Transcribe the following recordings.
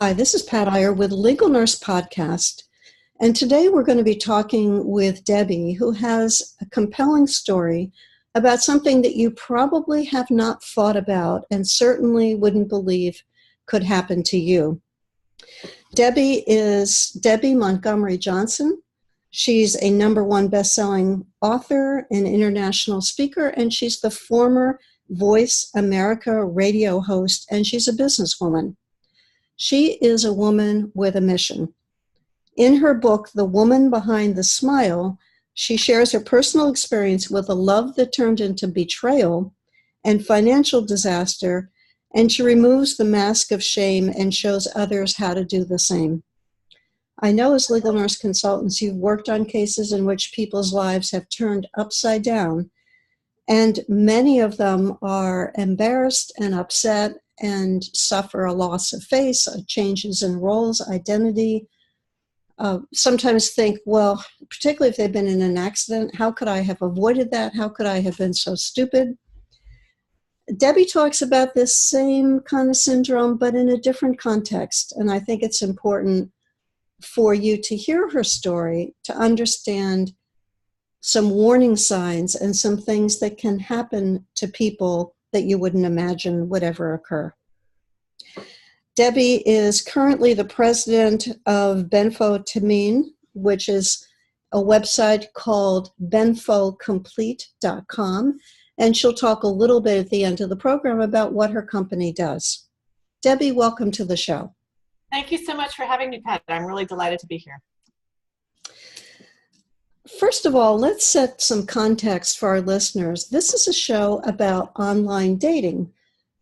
Hi, this is Pat Iyer with Legal Nurse Podcast. And today we're going to be talking with Debby, who has a compelling story about something that you probably have not thought about and certainly wouldn't believe could happen to you. Debby is Debby Montgomery Johnson. She's a #1 best-selling author and international speaker, and she's the former Voice America radio host, and she's a businesswoman. She is a woman with a mission. In her book, The Woman Behind the Smile, she shares her personal experience with a love that turned into betrayal and financial disaster, and she removes the mask of shame and shows others how to do the same. I know as legal nurse consultants, you've worked on cases in which people's lives have turned upside down, and many of them are embarrassed and upset and suffer a loss of face, changes in roles, identity. Sometimes think, well, particularly if they've been in an accident, how could I have avoided that? How could I have been so stupid? Debby talks about this same kind of syndrome, but in a different context. And I think it's important for you to hear her story, to understand some warning signs and some things that can happen to people that you wouldn't imagine would ever occur. Debby is currently the president of Benfo Tameen, which is a website called benfocomplete.com, and she'll talk a little bit at the end of the program about what her company does. Debby, welcome to the show. Thank you so much for having me, Pat. I'm really delighted to be here. First of all, let's set some context for our listeners. This is a show about online dating,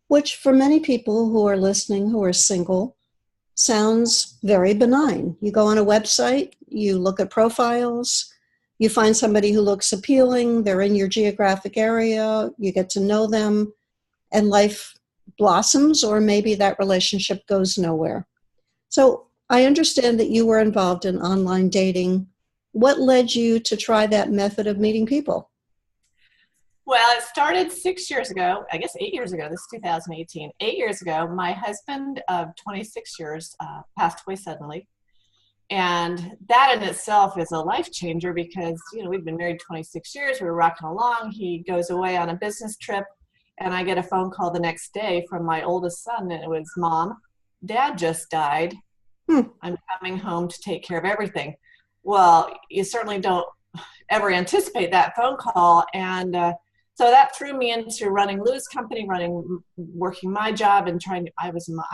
which for many people who are listening who are single sounds very benign. You go on a website, you look at profiles, you find somebody who looks appealing, they're in your geographic area, you get to know them, and life blossoms, or maybe that relationship goes nowhere. So I understand that you were involved in online dating. What led you to try that method of meeting people? Well, it started 6 years ago, I guess 8 years ago. This is 2018. 8 years ago, my husband of 26 years passed away suddenly. And that in itself is a life changer because, we've been married 26 years. We were rocking along. He goes away on a business trip, and I get a phone call the next day from my oldest son, and it was, "Mom, Dad just died. I'm coming home to take care of everything." Well, you certainly don't ever anticipate that phone call. And so that threw me into running Lou's company, working my job and I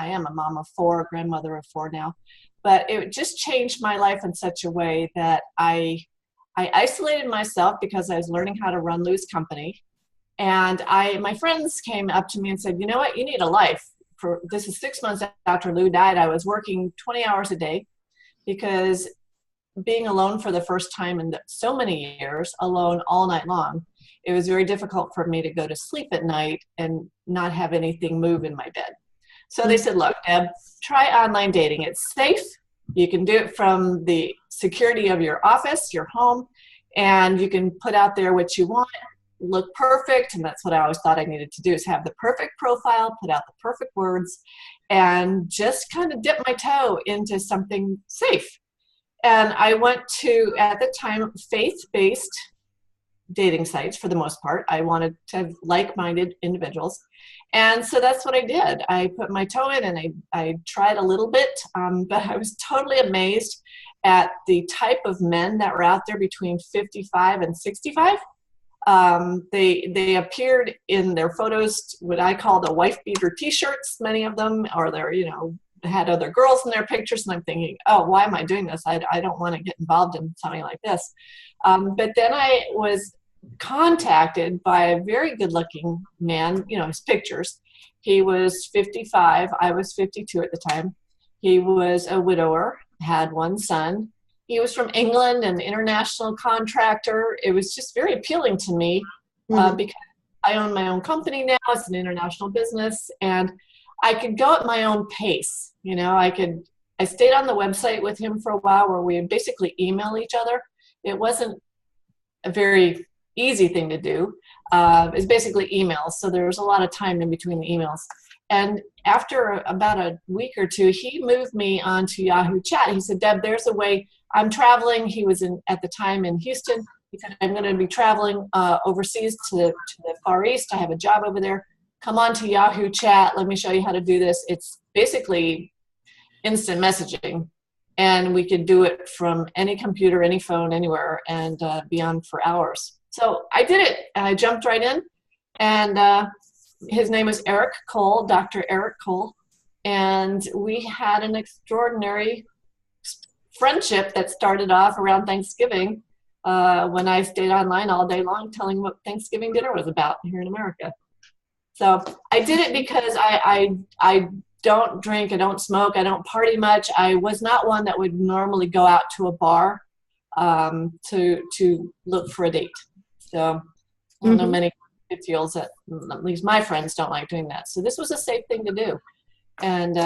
am a mom of 4, a grandmother of 4 now. But it just changed my life in such a way that I isolated myself because I was learning how to run Lou's company. And my friends came up to me and said, "You know what, you need a life." This is 6 months after Lou died. I was working 20 hours a day because being alone for the first time in so many years, alone all night long, it was very difficult for me to go to sleep at night and not have anything move in my bed. So they said, "Look, Deb, try online dating. It's safe. You can do it from the security of your office, your home, and you can put out there what you want, look perfect." And that's what I always thought I needed to do, is have the perfect profile, put out the perfect words, and just kind of dip my toe into something safe. And I went to, at the time, faith-based dating sites for the most part. I wanted to have like-minded individuals. And so that's what I did. I put my toe in and I tried a little bit, but I was totally amazed at the type of men that were out there between 55 and 65. They appeared in their photos, what I call the wife beater t-shirts, many of them, or they're, had other girls in their pictures, and I'm thinking, oh, why am I doing this? I don't want to get involved in something like this. But then I was contacted by a very good-looking man, his pictures. He was 55. I was 52 at the time. He was a widower, had 1 son. He was from England, an international contractor. It was just very appealing to me because I own my own company now. It's an international business, and I could go at my own pace. I stayed on the website with him for a while where we would basically email each other. It wasn't a very easy thing to do. It's basically emails. So there was a lot of time in between the emails. And after about a week or two, he moved me onto Yahoo Chat. He said, Deb, there's a way. I'm traveling. He was at the time in Houston. He said, I'm going to be traveling overseas to the Far East. I have a job over there. Come on to Yahoo Chat. Let me show you how to do this. It's basically instant messaging. And we could do it from any computer, any phone, anywhere, and be on for hours. So I did it. I jumped right in. And his name is Eric Cole, Dr. Eric Cole. And we had an extraordinary friendship that started off around Thanksgiving when I stayed online all day long telling what Thanksgiving dinner was about here in America. So I did it because I don't drink, I don't smoke, I don't party much. I was not one that would normally go out to a bar to look for a date. So I don't know many 50-year-olds that, at least my friends, don't like doing that. So this was a safe thing to do. And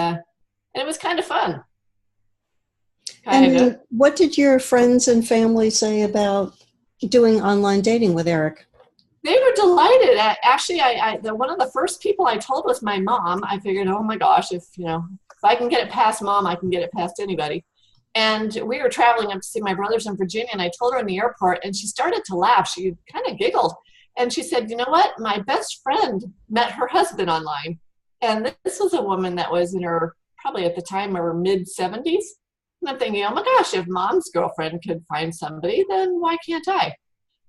it was kind of fun. And what did your friends and family say about doing online dating with Eric? They were delighted. Actually, one of the first people I told was my mom. I figured, oh my gosh, if I can get it past mom, I can get it past anybody. And we were traveling up to see my brothers in Virginia, and I told her in the airport, and she started to laugh. She kind of giggled. And she said, you know what? My best friend met her husband online. And this was a woman that was in her, probably at the time, her mid-70s. And I'm thinking, oh my gosh, if mom's girlfriend could find somebody, then why can't I?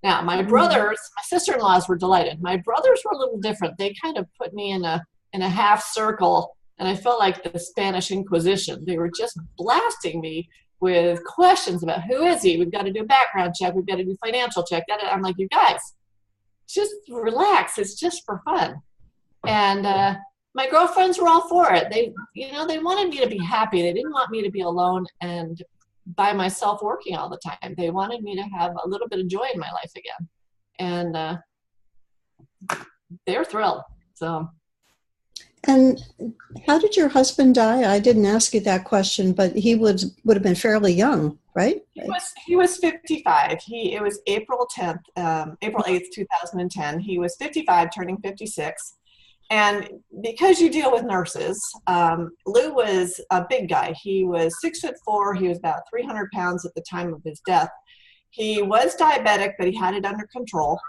Now, my brothers, my sister-in-laws were delighted. My brothers were a little different. They kind of put me in a half circle, and I felt like the Spanish Inquisition. They were just blasting me with questions about who is he? We've got to do a background check. We've got to do financial check. I'm like, you guys, just relax. It's just for fun. And my girlfriends were all for it. They wanted me to be happy. They didn't want me to be alone and by myself working all the time. They wanted me to have a little bit of joy in my life again. And they're thrilled. So. And how did your husband die? I didn't ask you that question, but he would have been fairly young, right? He was 55. It was April 8th, 2010. He was 55, turning 56. And because you deal with nurses, Lou was a big guy. He was 6'4". He was about 300 pounds at the time of his death. He was diabetic, but he had it under control.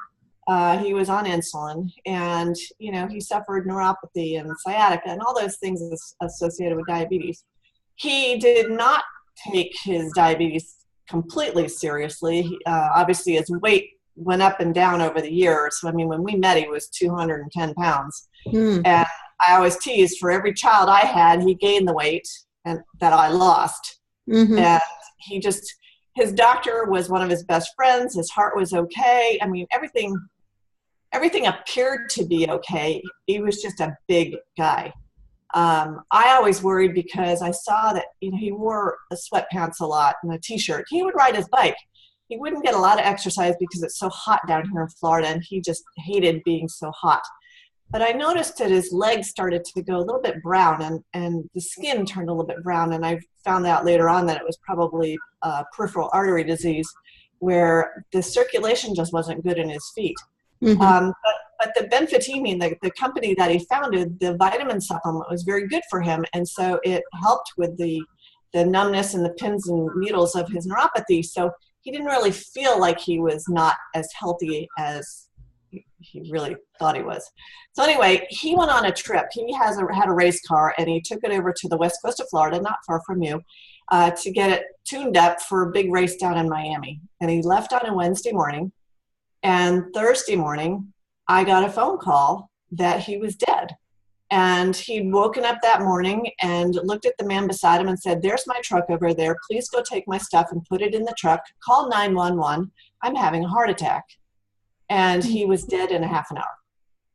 He was on insulin, and he suffered neuropathy and sciatica and all those things associated with diabetes. He did not take his diabetes completely seriously. Obviously, his weight went up and down over the years. So, I mean, when we met, he was 210 pounds. And I always teased, for every child I had, he gained the weight and that I lost. And his doctor was one of his best friends. His heart was okay. I mean, everything appeared to be okay. He was just a big guy. I always worried because I saw that, he wore the sweatpants a lot and a t-shirt. He would ride his bike. He wouldn't get a lot of exercise because it's so hot down here in Florida, and he just hated being so hot. But I noticed that his legs started to go a little bit brown, and the skin turned a little bit brown, and I found out later on that it was probably peripheral artery disease, where the circulation just wasn't good in his feet. But the benfotiamine, the company that he founded, the vitamin supplement, was very good for him, and so it helped with the numbness and the pins and needles of his neuropathy. So he didn't really feel like he was not as healthy as he really thought he was. So anyway, he went on a trip. He had a race car, and he took it over to the west coast of Florida, not far from you, to get it tuned up for a big race down in Miami. And he left on a Wednesday morning, and Thursday morning, I got a phone call that he was dead. And he'd woken up that morning and looked at the man beside him and said, there's my truck over there. Please go take my stuff and put it in the truck. Call 911. I'm having a heart attack. And he was dead in a half an hour.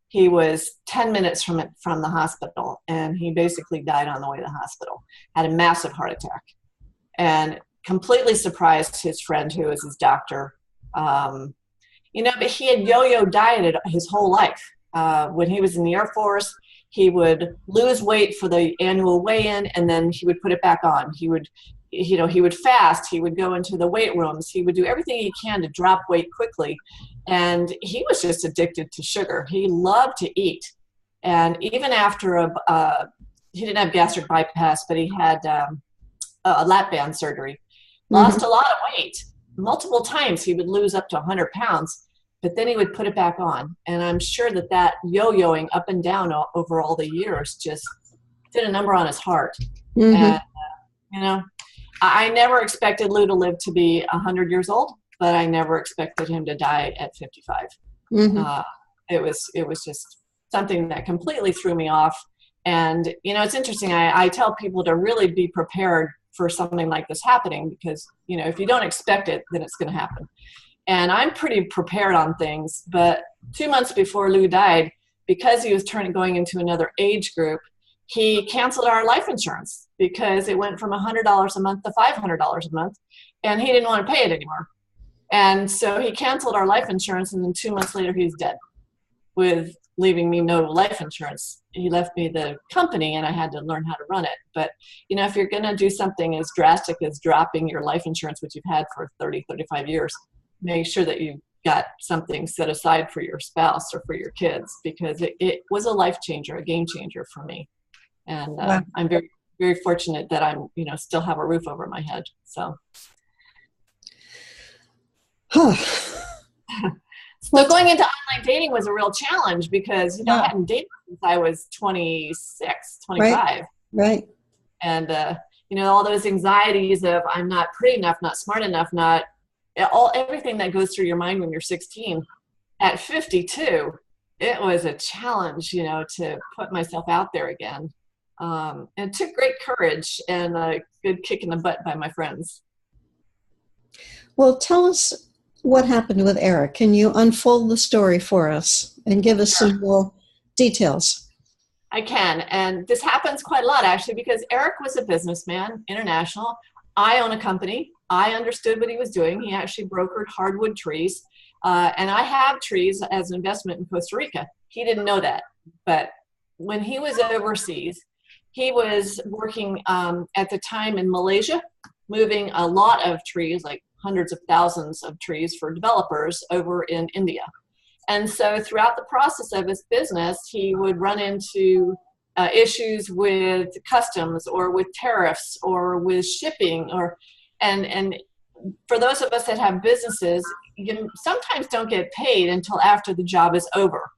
He was 10 minutes from the hospital, and he basically died on the way to the hospital. Had a massive heart attack, and completely surprised his friend, who was his doctor. But he had yo-yo dieted his whole life. When he was in the Air Force, he would lose weight for the annual weigh-in, and then he would put it back on. He would fast. He would go into the weight rooms. He would do everything he can to drop weight quickly. And he was just addicted to sugar. He loved to eat. And even after he didn't have gastric bypass, but he had a lap band surgery, lost a lot of weight. Multiple times he would lose up to 100 pounds, but then he would put it back on. And I'm sure that yo-yoing up and down over all the years just did a number on his heart. And, I never expected Lou to live to be 100 years old, but I never expected him to die at 55. It was just something that completely threw me off. And, it's interesting. I tell people to really be prepared for something like this happening, because, if you don't expect it, then it's going to happen. And I'm pretty prepared on things. But 2 months before Lou died, because he was going into another age group, he canceled our life insurance because it went from $100 a month to $500 a month, and he didn't want to pay it anymore. And so he canceled our life insurance, and then 2 months later, he's dead, with leaving me no life insurance. He left me the company, and I had to learn how to run it. But, if you're going to do something as drastic as dropping your life insurance, which you've had for 30, 35 years, make sure that you've got something set aside for your spouse or for your kids, because it was a life changer, a game changer for me. And wow. I'm very, very fortunate that I'm, still have a roof over my head. So. So going into online dating was a real challenge, because, I hadn't dated since I was 26, 25. Right. And, all those anxieties of I'm not pretty enough, not smart enough, everything that goes through your mind when you're 16. At 52, it was a challenge, to put myself out there again. And it took great courage and a good kick in the butt by my friends. Well, tell us what happened with Eric. Can you unfold the story for us and give us some more details? I can. And this happens quite a lot, actually, because Eric was a businessman, international. I own a company. I understood what he was doing. He actually brokered hardwood trees. And I have trees as an investment in Costa Rica. He didn't know that. But when he was overseas, he was working at the time in Malaysia, moving a lot of trees, like hundreds of thousands of trees for developers over in India. And so throughout the process of his business, he would run into issues with customs or with tariffs or with shipping, and for those of us that have businesses, you sometimes don't get paid until after the job is over,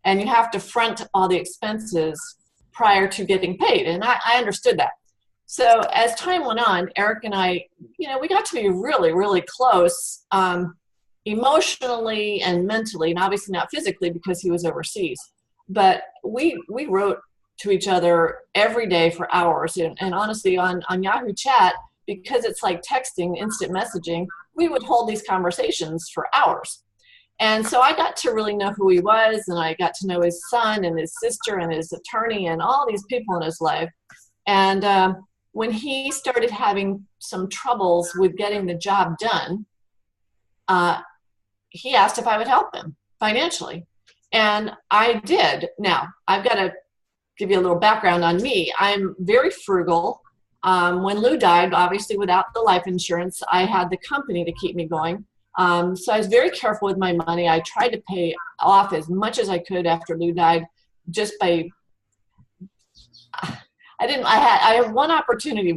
and you have to front all the expenses prior to getting paid. And I understood that. So as time went on, Eric and I, we got to be really, really close, emotionally and mentally, and obviously not physically because he was overseas. But we wrote to each other every day for hours. And honestly, on Yahoo Chat, because it's like texting, instant messaging, we would hold these conversations for hours. And so I got to really know who he was, and I got to know his son and his sister and his attorney and all these people in his life. And when he started having some troubles with getting the job done, he asked if I would help him financially. And I did. Now, I've got to give you a little background on me. I'm very frugal. When Lou died, obviously without the life insurance, I had the company to keep me going. So I was very careful with my money. I tried to pay off as much as I could after Lou died, just by, I had one opportunity.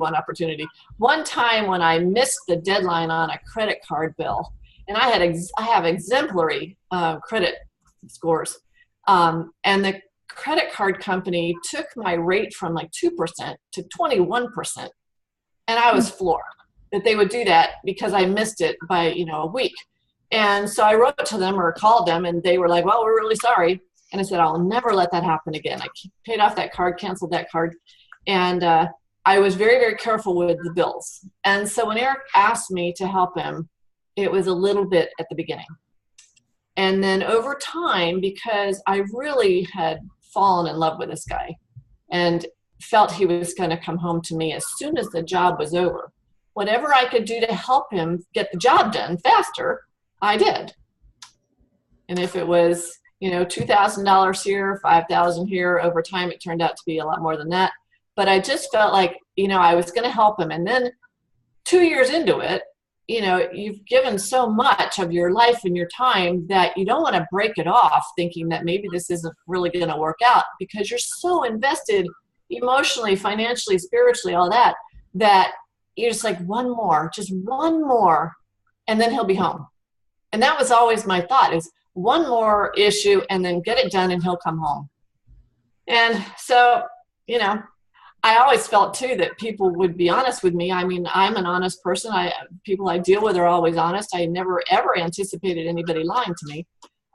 One time when I missed the deadline on a credit card bill, and I have exemplary credit scores, and the credit card company took my rate from like 2% to 21%, and I was floored that they would do that because I missed it by a week. And so I wrote to them or called them, and they were like, well, we're really sorry. And I said, I'll never let that happen again. I paid off that card, canceled that card, and I was very, very careful with the bills. And so when Eric asked me to help him, it was a little bit at the beginning. And then over time, because I really had fallen in love with this guy and felt he was going to come home to me as soon as the job was over, whatever I could do to help him get the job done faster, I did. And if it was, $2,000 here, $5,000 here, over time, it turned out to be a lot more than that. But I just felt like, I was going to help him. And then 2 years into it, you've given so much of your life and your time that you don't want to break it off thinking that maybe this isn't really going to work out, because you're so invested emotionally, financially, spiritually, all that, that you're just like, just one more, and then he'll be home. And that was always my thought, is one more issue and then get it done and he'll come home. And so, I always felt too that people would be honest with me. I mean, I'm an honest person. People I deal with are always honest. I never ever anticipated anybody lying to me.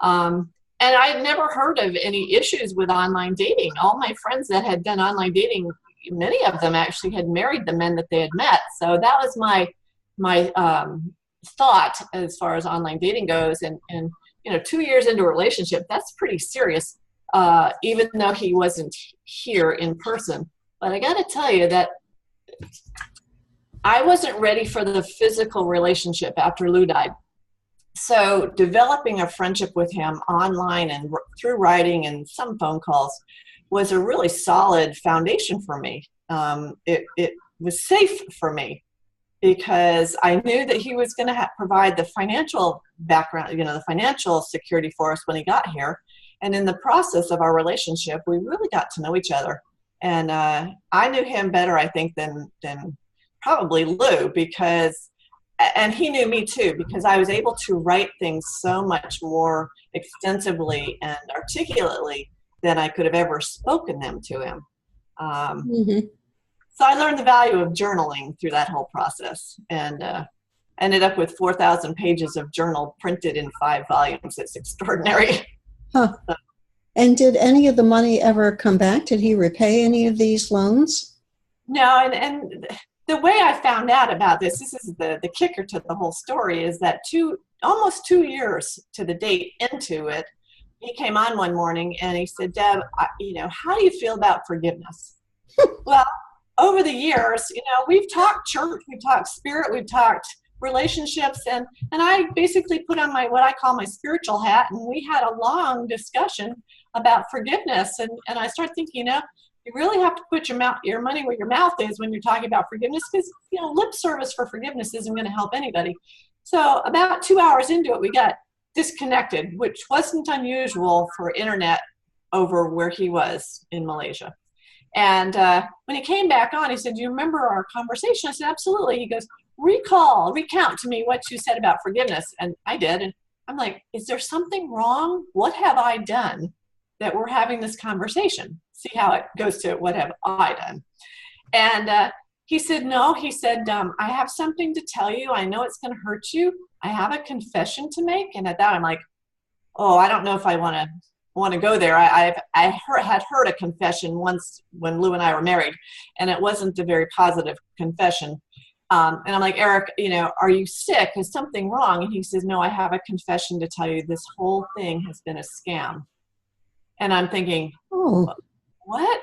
And I'd never heard of any issues with online dating. All my friends that had done online dating, many of them actually had married the men that they had met. So that was my thought as far as online dating goes. And 2 years into a relationship, that's pretty serious, even though he wasn't here in person. But I got to tell you that I wasn't ready for the physical relationship after Lou died. So developing a friendship with him online and through writing and some phone calls was a really solid foundation for me. It was safe for me because I knew that he was going to provide the financial background, the financial security for us when he got here. And in the process of our relationship, we really got to know each other. And I knew him better, I think, than probably Lou, and he knew me too, because I was able to write things so much more extensively and articulately than I could have ever spoken them to him. So I learned the value of journaling through that whole process, and ended up with 4,000 pages of journal printed in 5 volumes. It's extraordinary. Huh. And did any of the money ever come back? Did he repay any of these loans? No, and the way I found out about this is the kicker to the whole story, is that almost 2 years to the date into it, he came on one morning and he said, Deb, how do you feel about forgiveness? Well, over the years, we've talked church, we've talked spirit, we've talked relationships, and I basically put on what I call my spiritual hat, and we had a long discussion about forgiveness, and I started thinking, you really have to put your money where your mouth is when you're talking about forgiveness, because lip service for forgiveness isn't going to help anybody. So about 2 hours into it, we got disconnected, which wasn't unusual for internet over where he was in Malaysia. And when he came back on, he said, do you remember our conversation? I said, absolutely. He goes, recount to me what you said about forgiveness. And I did. And I'm like, is there something wrong? What have I done that we're having this conversation? See how it goes to what have I done? And he said, no. He said, I have something to tell you. I know it's going to hurt you. I have a confession to make. And at that, I'm like, oh, I don't know if I want to go there. I had heard a confession once when Lou and I were married, and it wasn't a very positive confession. And I'm like, Eric, are you sick? Is something wrong? And he says, no, I have a confession to tell you. This whole thing has been a scam. And I'm thinking, oh, what?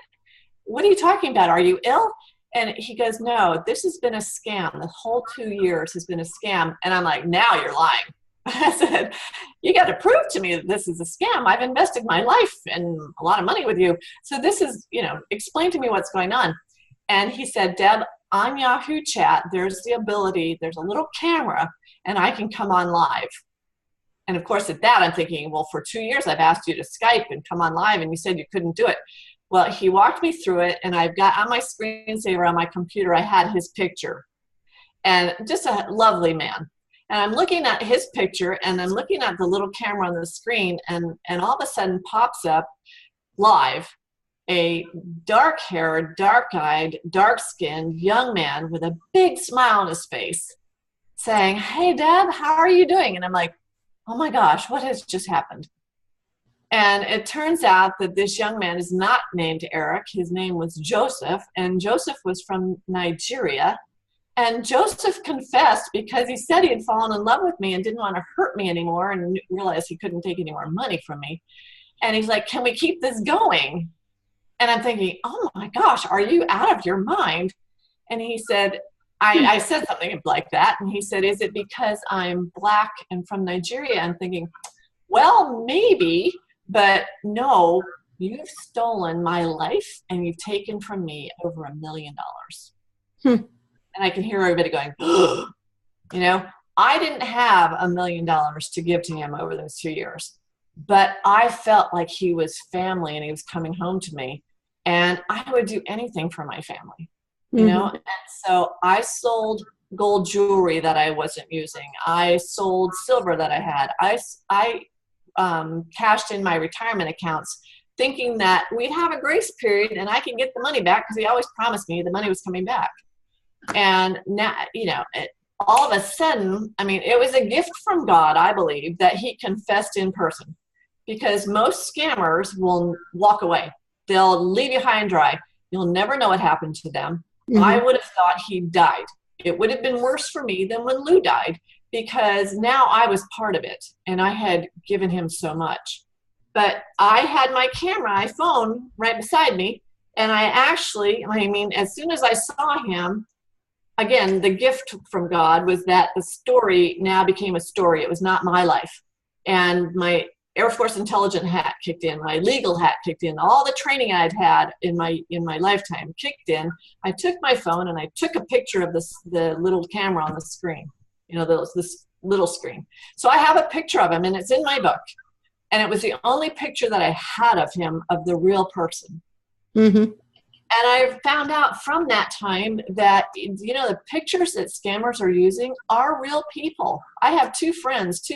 What are you talking about? Are you ill? And he goes, no, this has been a scam. The whole 2 years has been a scam. And I'm like, now you're lying. I said, you got to prove to me that this is a scam. I've invested my life and a lot of money with you. So this is, explain to me what's going on. And he said, Deb, on Yahoo Chat, there's a little camera, and I can come on live. And of course, at that, I'm thinking, well, for 2 years, I've asked you to Skype and come on live, and you said you couldn't do it. Well, he walked me through it, and I've got on my screensaver on my computer, I had his picture. And just a lovely man. And I'm looking at his picture, and I'm looking at the little camera on the screen, and all of a sudden pops up live a dark-haired, dark-eyed, dark-skinned young man with a big smile on his face saying, hey, Deb, how are you doing? And I'm like, oh my gosh, what has just happened? And it turns out that this young man is not named Eric. His name was Joseph, and Joseph was from Nigeria. And Joseph confessed because he said he had fallen in love with me and didn't want to hurt me anymore and realized he couldn't take any more money from me. And he's like, can we keep this going? And I'm thinking, oh my gosh, are you out of your mind? And he said, I said something like that. And he said, is it because I'm Black and from Nigeria? I'm thinking, well, maybe, but no, you've stolen my life and you've taken from me over $1 million. And I can hear everybody going, I didn't have $1 million to give to him over those 2 years, but I felt like he was family and he was coming home to me, and I would do anything for my family, you know? And so I sold gold jewelry that I wasn't using. I sold silver that I had. I cashed in my retirement accounts thinking that we'd have a grace period and I could get the money back, because he always promised me the money was coming back. And now, you know, all of a sudden, I mean, it was a gift from God, I believe, that he confessed in person, because most scammers will walk away. They'll leave you high and dry. You'll never know what happened to them. I would have thought he died. It would have been worse for me than when Lou died, because now I was part of it and I had given him so much. But I had my phone right beside me, and I mean, as soon as I saw him, again, the gift from God was that the story now became a story. It was not my life. And my Air Force intelligence hat kicked in, my legal hat kicked in, all the training I'd had in my lifetime kicked in. I took my phone and I took a picture of the little camera on the screen, you know, this little screen. So I have a picture of him, and it's in my book. And it was the only picture that I had of him, of the real person. And I found out from that time that, you know, the pictures that scammers are using are real people. I have two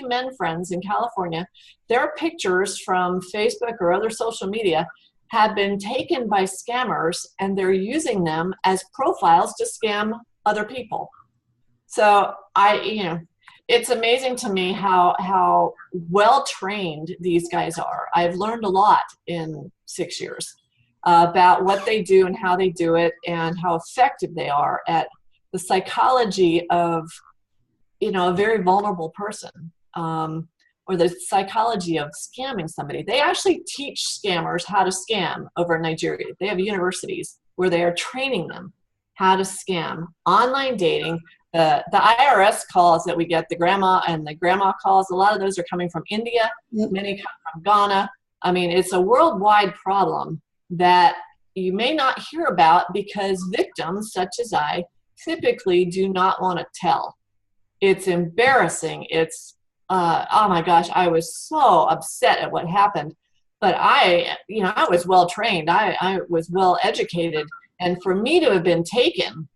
men friends in California. Their pictures from Facebook or other social media have been taken by scammers, and they're using them as profiles to scam other people. So it's amazing to me how well trained these guys are. I've learned a lot in 6 years about what they do and how they do it, and how effective they are at the psychology of, you know, a very vulnerable person, or the psychology of scamming somebody. They actually teach scammers how to scam over in Nigeria. They have universities where they are training them how to scam. Online dating, the IRS calls that we get, the grandma calls, a lot of those are coming from India. Many come from Ghana. I mean, it's a worldwide problem that you may not hear about, because victims such as I typically do not want to tell. It's embarrassing. It's, oh my gosh, I was so upset at what happened. But I was well trained. I was well educated. And for me to have been taken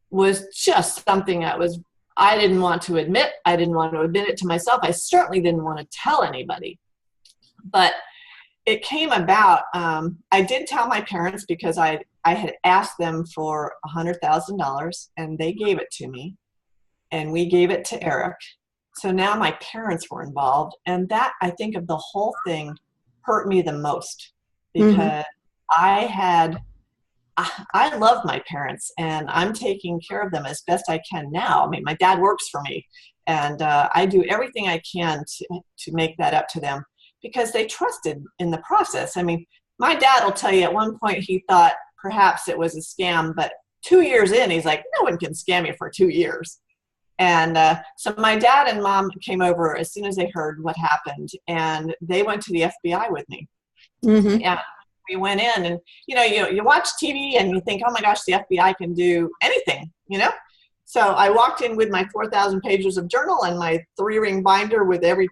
was just something I didn't want to admit. I didn't want to admit it to myself. I certainly didn't want to tell anybody. But it came about, I did tell my parents, because I had asked them for $100,000, and they gave it to me, and we gave it to Eric. So now my parents were involved, and that, I think, of the whole thing hurt me the most, because I love my parents, and I'm taking care of them as best I can now. I mean, my dad works for me, and I do everything I can to make that up to them, because they trusted in the process. I mean, my dad will tell you at one point he thought perhaps it was a scam, but 2 years in, he's like, no one can scam you for 2 years. And so my dad and mom came over as soon as they heard what happened, and they went to the FBI with me. And we went in, and, you know, you watch TV and you think, oh my gosh, the FBI can do anything, you know? So I walked in with my 4,000 pages of journal and my 3-ring binder with every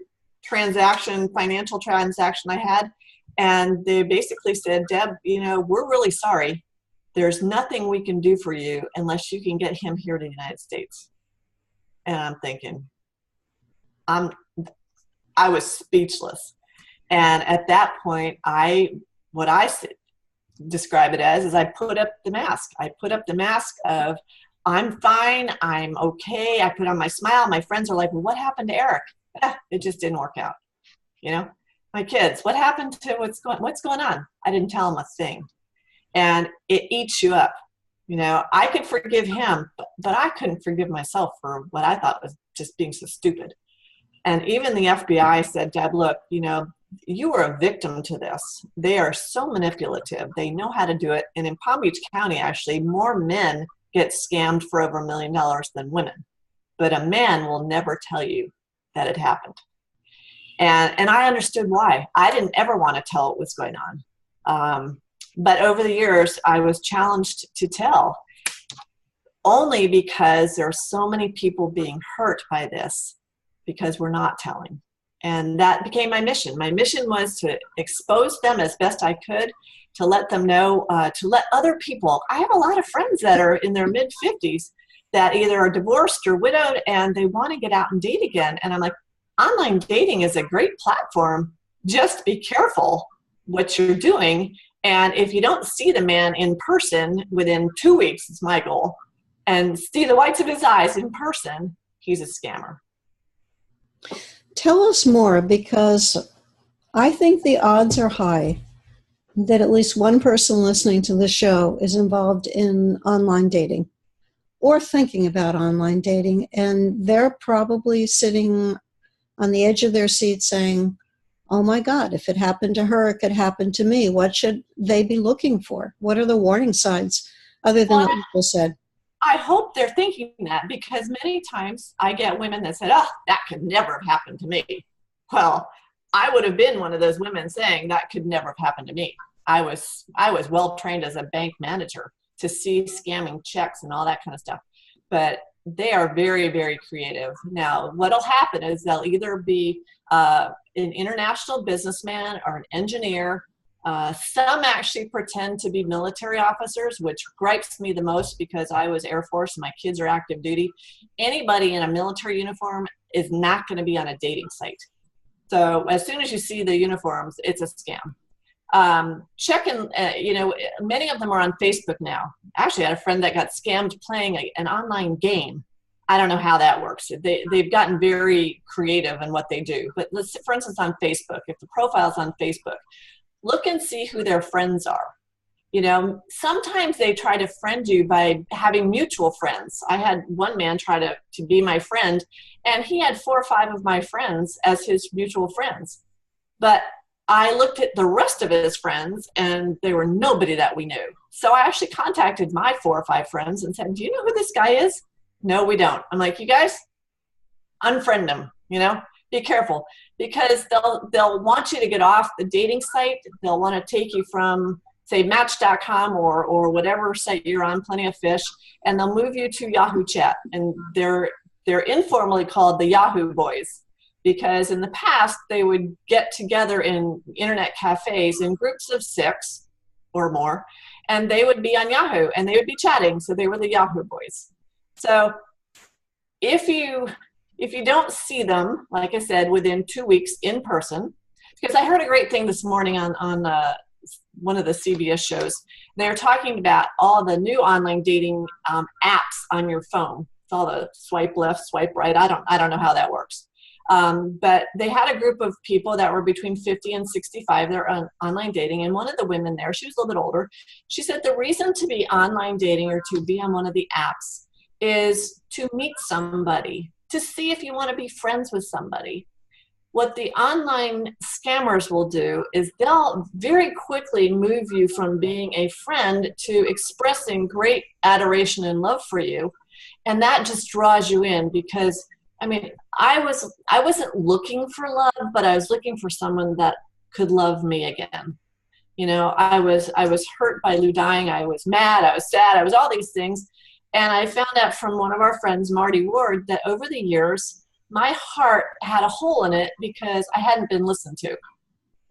financial transaction I had. And they basically said, Deb, you know, we're really sorry. There's nothing we can do for you unless you can get him here to the United States. And I'm thinking, I was speechless. And at that point, what I describe it as is I put up the mask. I put up the mask of, I'm fine, I'm okay. I put on my smile. My friends are like, well, what happened to Eric? It just didn't work out. You know, my kids, what happened to what's going on? I didn't tell them a thing. And it eats you up. You know, I could forgive him, but I couldn't forgive myself for what I thought was just being so stupid. And even the FBI said, Deb, look, you know, you were a victim to this. They are so manipulative. They know how to do it. And in Palm Beach County, actually, more men get scammed for over $1 million than women. But a man will never tell you that it happened. And I understood why. I didn't ever want to tell what was going on. But over the years, I was challenged to tell. only because there are so many people being hurt by this because we're not telling. And that became my mission. My mission was to expose them as best I could, to let them know, to let other people. I have a lot of friends that are in their mid-50s that either are divorced or widowed, and they want to get out and date again. And I'm like, online dating is a great platform. Just be careful what you're doing. And if you don't see the man in person within 2 weeks, is my goal, and see the whites of his eyes in person, he's a scammer. Tell us more, because I think the odds are high that at least one person listening to the show is involved in online dating or thinking about online dating, and they're probably sitting on the edge of their seat saying, oh my God, if it happened to her, it could happen to me. What should they be looking for? What are the warning signs other than what people said? I hope they're thinking that, because many times I get women that said, oh, that could never have happened to me. Well, I would have been one of those women saying that could never have happened to me. I was well trained as a bank manager to see scamming checks and all that kind of stuff. But they are very, very creative. Now, what'll happen is they'll either be an international businessman or an engineer. Some actually pretend to be military officers, which gripes me the most because I was Air Force and my kids are active duty. Anybody in a military uniform is not going to be on a dating site. So as soon as you see the uniforms, it's a scam. Many of them are on Facebook now. Actually, I had a friend that got scammed playing an online game. I don't know how that works. They've gotten very creative in what they do. But let's, for instance, on Facebook, if the profile's on Facebook, look and see who their friends are. You know, sometimes they try to friend you by having mutual friends. I had one man try to be my friend, and he had 4 or 5 of my friends as his mutual friends. But I looked at the rest of his friends, and they were nobody that we knew. So I actually contacted my 4 or 5 friends and said, do you know who this guy is? No, we don't. I'm like, you guys, unfriend him, you know? Be careful, because they'll want you to get off the dating site. They'll want to take you from, say, Match.com or whatever site you're on, Plenty of Fish, and they'll move you to Yahoo Chat. And they're informally called the Yahoo Boys, because in the past they would get together in internet cafes in groups of 6 or more, and they would be on Yahoo and they would be chatting. So they were the Yahoo Boys. So if you don't see them, like I said, within 2 weeks in person, because I heard a great thing this morning on one of the CBS shows. They were talking about all the new online dating apps on your phone. It's all the swipe left, swipe right. I don't know how that works. But they had a group of people that were between 50 and 65. They're on online dating. And one of the women there, she was a little bit older. She said the reason to be online dating or to be on one of the apps is to meet somebody, to see if you want to be friends with somebody. What the online scammers will do is they'll very quickly move you from being a friend to expressing great adoration and love for you. And that just draws you in, because, I mean, I wasn't looking for love, but I was looking for someone that could love me again. You know, I was hurt by Lou dying. I was mad. I was sad. I was all these things. And I found out from one of our friends, Marty Ward, that over the years, my heart had a hole in it because I hadn't been listened to.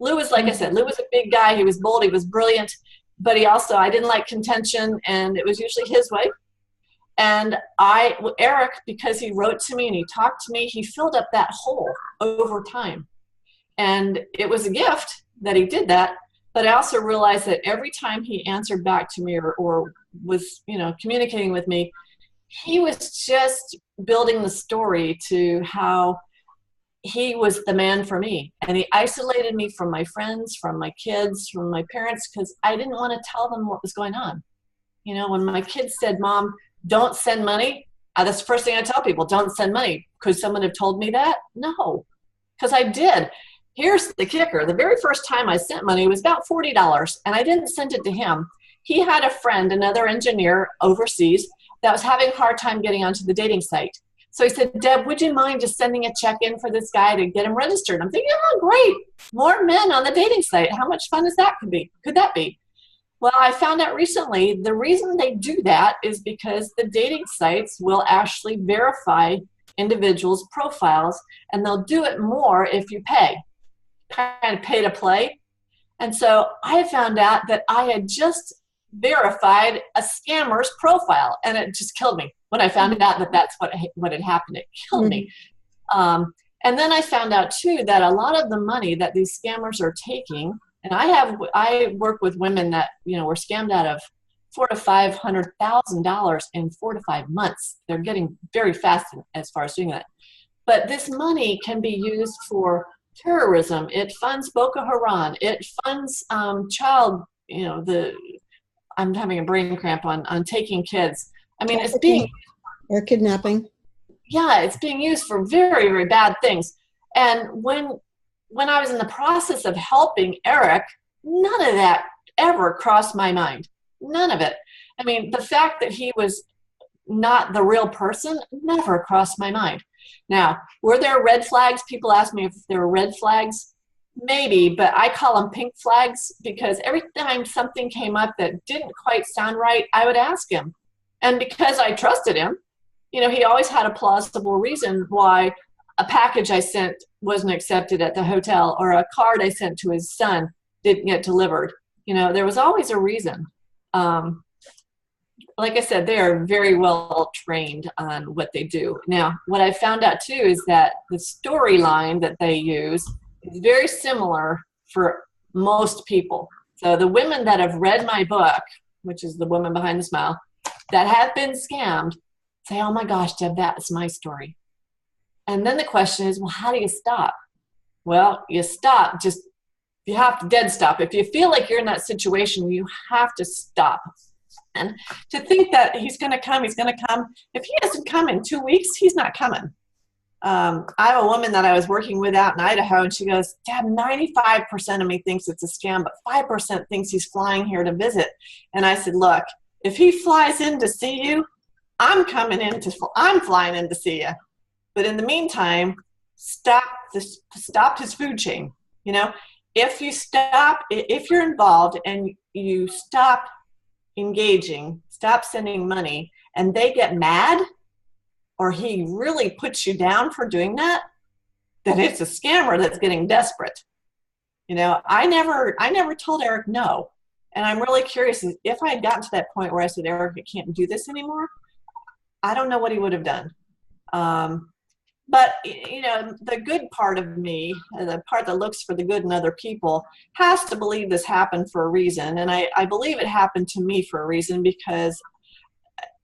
Lou was, like I said, Lou was a big guy. He was bold. He was brilliant. But I didn't like contention, and it was usually his way. And Eric, because he wrote to me and he talked to me, he filled up that hole over time. And it was a gift that he did that. But I also realized that every time he answered back to me or was, communicating with me, he was just building the story to how he was the man for me. And he isolated me from my friends, from my kids, from my parents, because I didn't want to tell them what was going on. You know, when my kids said, Mom, don't send money, that's the first thing I tell people, don't send money. Could someone have told me that? No, because I did. Here's the kicker. The very first time I sent money, it was about $40, and I didn't send it to him. He had a friend, another engineer overseas, that was having a hard time getting onto the dating site. So he said, Deb, would you mind just sending a check in for this guy to get him registered? I'm thinking, oh, great. More men on the dating site. How much fun is that could that be? Well, I found out recently the reason they do that is because the dating sites will actually verify individuals' profiles, and they'll do it more if you pay, kind of pay to play. And so I found out that I had just verified a scammer's profile, and it just killed me when I found out that that's what had happened. It killed me. And then I found out too that a lot of the money that these scammers are taking, and I work with women that were scammed out of $400,000 to $500,000 in 4 to 5 months. They're getting very fast as far as doing that. But this money can be used for terrorism. It funds Boko Haram. It funds child. I'm having a brain cramp on taking kids. I mean, it's being or kidnapping. Yeah, it's being used for very, very bad things. And when I was in the process of helping Eric, none of that ever crossed my mind. None of it. I mean, the fact that he was not the real person never crossed my mind. Now, were there red flags? People ask me if there were red flags. Maybe, but I call them pink flags because every time something came up that didn't quite sound right, I would ask him. And because I trusted him, he always had a plausible reason why a package I sent wasn't accepted at the hotel, or a card I sent to his son didn't get delivered. There was always a reason. Like I said, they are very well trained on what they do. Now, what I found out too is that the storyline that they use is very similar for most people. So the women that have read my book, which is The Woman Behind the Smile, that have been scammed, say, oh my gosh, Deb, that's my story. And then the question is, well, how do you stop? Well, you stop, you have to dead stop. If you feel like you're in that situation, you have to stop. And to think that he's going to come. If he doesn't come in 2 weeks, he's not coming. I have a woman that I was working with out in Idaho, and she goes, Deb, 95% of me thinks it's a scam, but 5% thinks he's flying here to visit. And I said, look, if he flies in to see you, I'm flying in to see you. But in the meantime, stop his food chain. If you're involved and you stop engaging, stop sending money, and they get mad, or he really puts you down for doing that, then it's a scammer that's getting desperate. I never told Eric no. And I'm really curious if I had gotten to that point where I said, Eric, I can't do this anymore, I don't know what he would have done. But the good part of me, the part that looks for the good in other people, has to believe this happened for a reason. And I believe it happened to me for a reason, because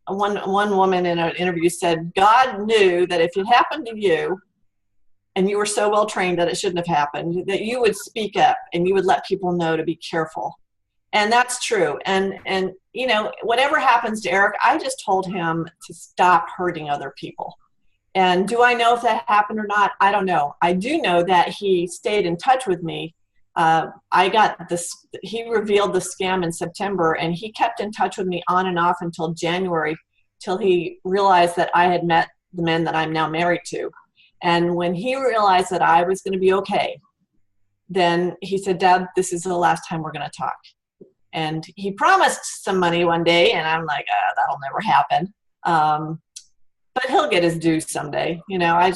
one woman in an interview said, God knew that if it happened to you, and you were so well trained that it shouldn't have happened, that you would speak up and you would let people know to be careful. And that's true. And whatever happens to Eric, I just told him to stop hurting other people. And do I know if that happened or not? I don't know. I do know that he stayed in touch with me. He revealed the scam in September, and he kept in touch with me on and off until January, till he realized that I had met the men that I'm now married to. And when he realized that I was going to be okay, then he said, Deb, this is the last time we're going to talk. And he promised some money one day, and I'm like, that'll never happen. But he'll get his due someday. I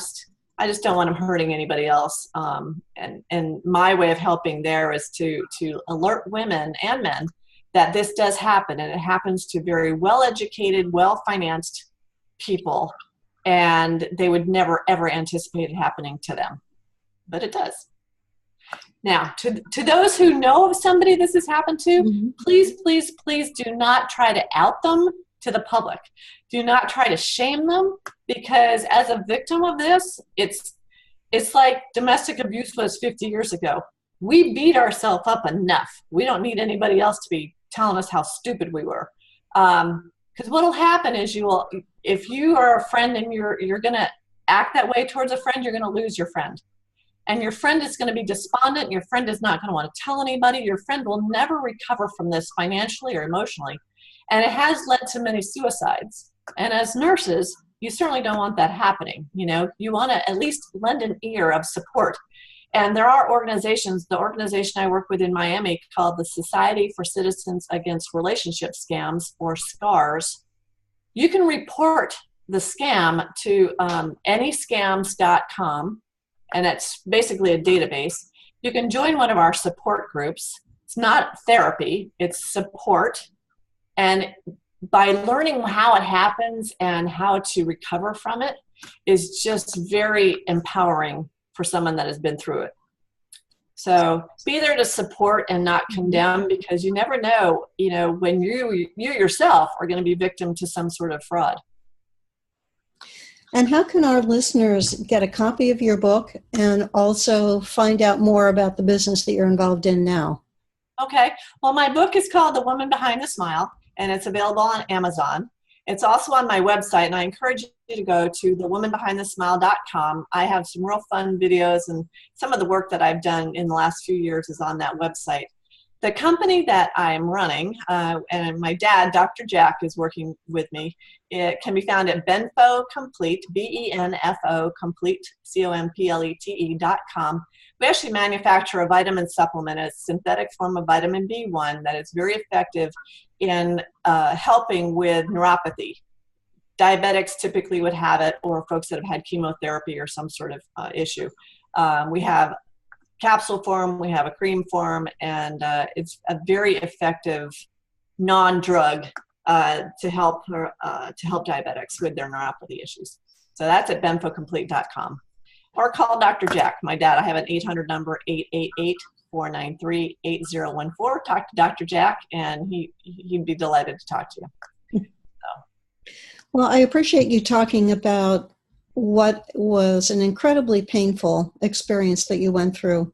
just don't want him hurting anybody else. And my way of helping there is to alert women and men that this does happen, and it happens to very well-educated, well-financed people, and they would never, ever anticipate it happening to them. But it does. Now, to those who know of somebody this has happened to, please, please, please do not try to out them to the public. Do not try to shame them, because as a victim of this, it's like domestic abuse was 50 years ago. We beat ourselves up enough. We don't need anybody else to be telling us how stupid we were. Because what will happen is if you are a friend and you're going to act that way towards a friend, you're going to lose your friend. And your friend is going to be despondent. Your friend is not going to want to tell anybody. Your friend will never recover from this financially or emotionally. And it has led to many suicides. And as nurses, you certainly don't want that happening. You want to at least lend an ear of support. And there are organizations, the organization I work with in Miami called the Society for Citizens Against Relationship Scams, or SCARS. You can report the scam to anyscams.com, and it's basically a database. You can join one of our support groups. It's not therapy, it's support. And by learning how it happens and how to recover from it is just very empowering for someone that has been through it. So be there to support and not condemn, because you never know, when you yourself are going to be victim to some sort of fraud. And how can our listeners get a copy of your book and also find out more about the business that you're involved in now? Okay. Well, my book is called The Woman Behind the Smile, and it's available on Amazon. It's also on my website, and I encourage you to go to thewomanbehindthesmile.com. I have some real fun videos, and some of the work that I've done in the last few years is on that website. The company that I'm running, and my dad, Dr. Jack, is working with me. It can be found at Benfo Complete, BENFO Complete, COMPLETE.com. We actually manufacture a vitamin supplement, a synthetic form of vitamin B1 that is very effective in helping with neuropathy. Diabetics typically would have it, or folks that have had chemotherapy or some sort of issue. We have capsule form, we have a cream form, and it's a very effective non-drug to help diabetics with their neuropathy issues. So that's at benfocomplete.com. Or call Dr. Jack, my dad. I have an 800 number, 888-493-8014. Talk to Dr. Jack, and he'd be delighted to talk to you. So. Well, I appreciate you talking about what was an incredibly painful experience that you went through.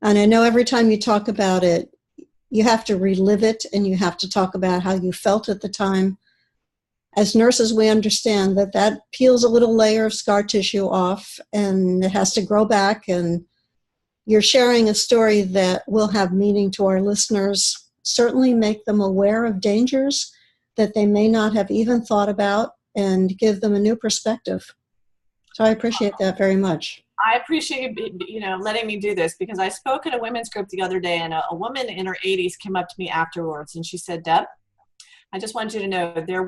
And I know every time you talk about it, you have to relive it, and you have to talk about how you felt at the time. As nurses, we understand that peels a little layer of scar tissue off, and it has to grow back. And you're sharing a story that will have meaning to our listeners, certainly make them aware of dangers that they may not have even thought about, and give them a new perspective. So I appreciate that very much. I appreciate you letting me do this, because I spoke at a women's group the other day, and a woman in her 80s came up to me afterwards, and she said, "Deb, I just want you to know there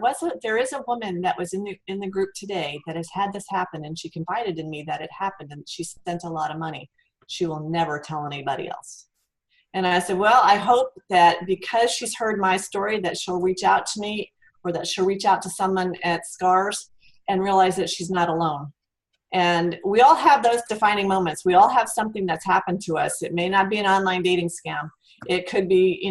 is a woman that was in the group today that has had this happen, and she confided in me that it happened, and she sent a lot of money. She will never tell anybody else." And I said, well, I hope that because she's heard my story, that she'll reach out to me, or that she'll reach out to someone at SCARS and realize that she's not alone. And we all have those defining moments. We all have something that's happened to us. It may not be an online dating scam. It could be,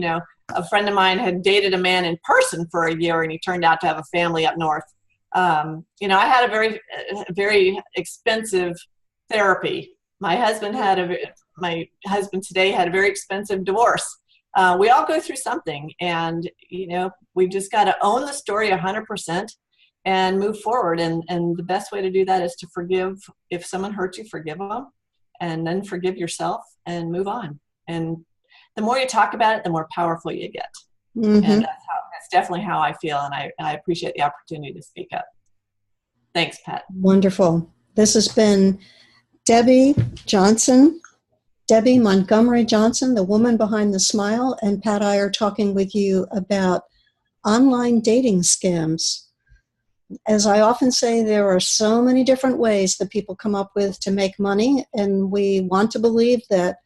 a friend of mine had dated a man in person for a year, and he turned out to have a family up north. I had a very expensive therapy. My husband today had a very expensive divorce. We all go through something, and we've just got to own the story 100% and move forward. And the best way to do that is to forgive. If someone hurts you, forgive them, and then forgive yourself and move on. And the more you talk about it, the more powerful you get. Mm-hmm. And that's definitely how I feel, and I appreciate the opportunity to speak up. Thanks, Pat. Wonderful. This has been Debby Johnson, Debby Montgomery Johnson, the woman behind the smile, and Pat Iyer talking with you about online dating scams. As I often say, there are so many different ways that people come up with to make money, and we want to believe that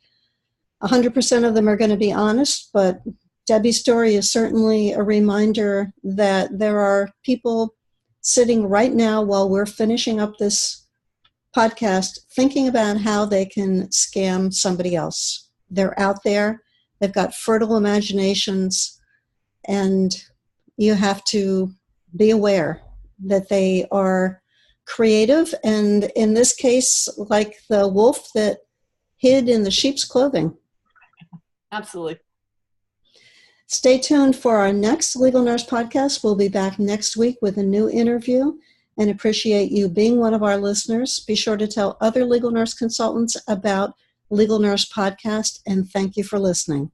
100% of them are going to be honest, but Debby's story is certainly a reminder that there are people sitting right now while we're finishing up this podcast thinking about how they can scam somebody else. They're out there, they've got fertile imaginations, and you have to be aware that they are creative, and in this case, like the wolf that hid in the sheep's clothing. Absolutely. Stay tuned for our next Legal Nurse podcast. We'll be back next week with a new interview, and appreciate you being one of our listeners. Be sure to tell other legal nurse consultants about Legal Nurse Podcast, and thank you for listening.